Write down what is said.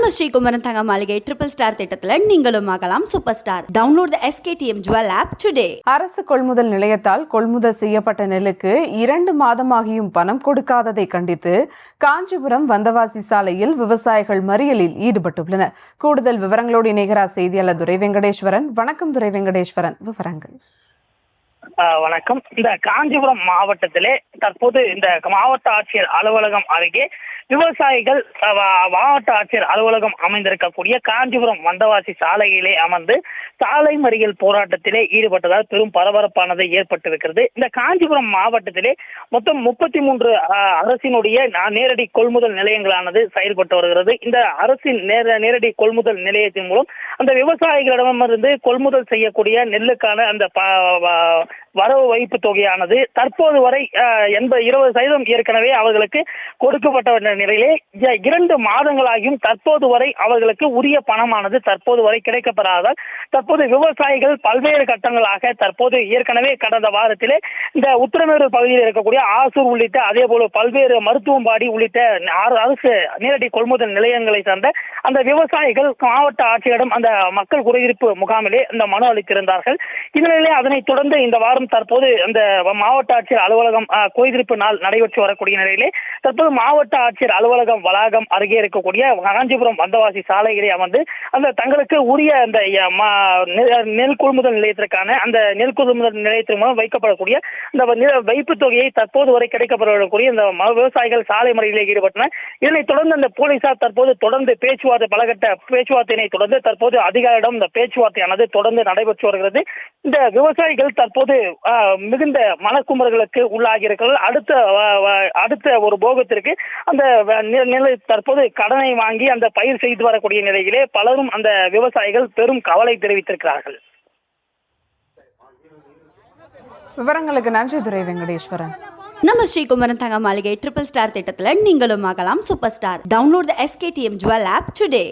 நம்ம ஸ்ரீகுமரன் தங்க மாளிகை ட்ரிபிள் ஸ்டார் திட்டத்தில் நீங்களும் ஆகலாம் super star. Download the SKTM Jewel app today. அரசு கொள்முதல் நிலையத்தால் கொள்முதல் செய்யப்பட்ட நெல்லுக்கு 2 மாதமாகியும் பணம் கொடுக்காததை கண்டித்து காஞ்சிபுரம் வந்தவாசி சாலையில் விவசாயிகள் மறியலில் ஈடுபட்டுள்ளனர். கூடுதல் விவரங்களோடு இணைகிறார் செய்தியாளர் துரை வெங்கடேஸ்வரன். வணக்கம் துரை வெங்கடேஸ்வரன், விவரங்கள். வணக்கம். இந்த காஞ்சிபுரம் மாவட்டத்திலே தற்போது இந்த மாவட்ட ஆட்சியர் அலுவலகம் அருகே விவசாயிகள் மாவட்ட ஆட்சியர் அலுவலகம் அமைந்திருக்கக்கூடிய காஞ்சிபுரம் வந்தவாசி சாலையிலே அமர்ந்து சாலை மறியல் போராட்டத்திலே ஈடுபட்டதால் பெரும் பரபரப்பானது ஏற்பட்டிருக்கிறது. இந்த காஞ்சிபுரம் மாவட்டத்திலே மொத்தம் 33 அரசினுடைய நேரடி கொள்முதல் நிலையங்களானது செயல்பட்டு வருகிறது. இந்த அரசின் நேரடி கொள்முதல் நிலையத்தின் மூலம் அந்த விவசாயிகளிடமிருந்து கொள்முதல் செய்யக்கூடிய நெல்லுக்கான அந்த வரவு வைப்பு தொகையானது தற்போது வரை 20% ஏற்கனவே அவர்களுக்கு கொடுக்கப்பட்ட நிலையிலே 2 மாதங்களாகியும் தற்போது வரை அவர்களுக்கு உரிய பணமானது தற்போது வரை கிடைக்கப்படாததால் தற்போது விவசாயிகள் பல்வேறு கட்டங்களாக தற்போது ஏற்கனவே கடந்த வாரத்திலே இந்த உத்திரமேரூர் பகுதியில் இருக்கக்கூடிய ஆசூர் உள்ளிட்ட அதே போல பல்வேறு மருத்துவம்பாடி உள்ளிட்ட அரசு நேரடி கொள்முதல் நிலையங்களை சார்ந்த அந்த விவசாயிகள் மாவட்ட ஆட்சியரிடம் அந்த மக்கள் குறைதீர்ப்பு முகாமிலே இந்த மனு அளித்திருந்தார்கள். இதனிலே அதனைத் தொடர்ந்து இந்த வாரம் தற்போது அந்த மாவட்ட ஆட்சியர் அலுவலகம் குறைதீர்ப்பு நாள் நடைபெற்று வரக்கூடிய நிலையிலே தற்போது மாவட்ட ஆட்சியர் அலுவலகம் வளாகம் அருகே இருக்கக்கூடிய காஞ்சிபுரம் வந்தவாசி சாலைகளை அமர்ந்து அந்த தங்களுக்கு உரிய அந்த நெல் கொள்முதல் நிலையத்திற்கான அந்த நெல் கொள்முதல் நிலையத்தின் மூலம் வைக்கப்படக்கூடிய அந்த வைப்பு தொகையை தற்போது வரை கிடைக்கப்படக்கூடிய இந்த விவசாயிகள் சாலை மறியலில் ஈடுபட்டனர். இதனைத் தொடர்ந்து அந்த போலீசார் தற்போது தொடர்ந்து பலகட்ட பேச்சுவார்த்தையினை தொடர்ந்து தற்போது அதிகாரிடம் இந்த பேச்சுவார்த்தையானது தொடர்ந்து நடைபெற்று வருகிறது. இந்த விவசாயிகள் தற்போது மிகுந்த மனக்குமுறல்களுக்கு உள்ளாகி இருக்கிறார்கள். அடுத்த ஒரு போகத்திற்கு அந்த நிலை தற்போது கடனை வாங்கி அந்த பயிர் செய்து வரக்கூடிய நிலையிலே பலரும் அந்த விவசாயிகள் பெரும் கவலை தெரிவித்திருக்கிறார்கள். விவரங்களுக்கு நன்றி துரை வெங்கடேஸ்வரன். நம்ம ஸ்ரீகுமரன் தங்க மாளிகை ட்ரிபிள் ஸ்டார் திட்டத்தில் நீங்களும் ஆகலாம் super star. Download the SKTM Jewel app today.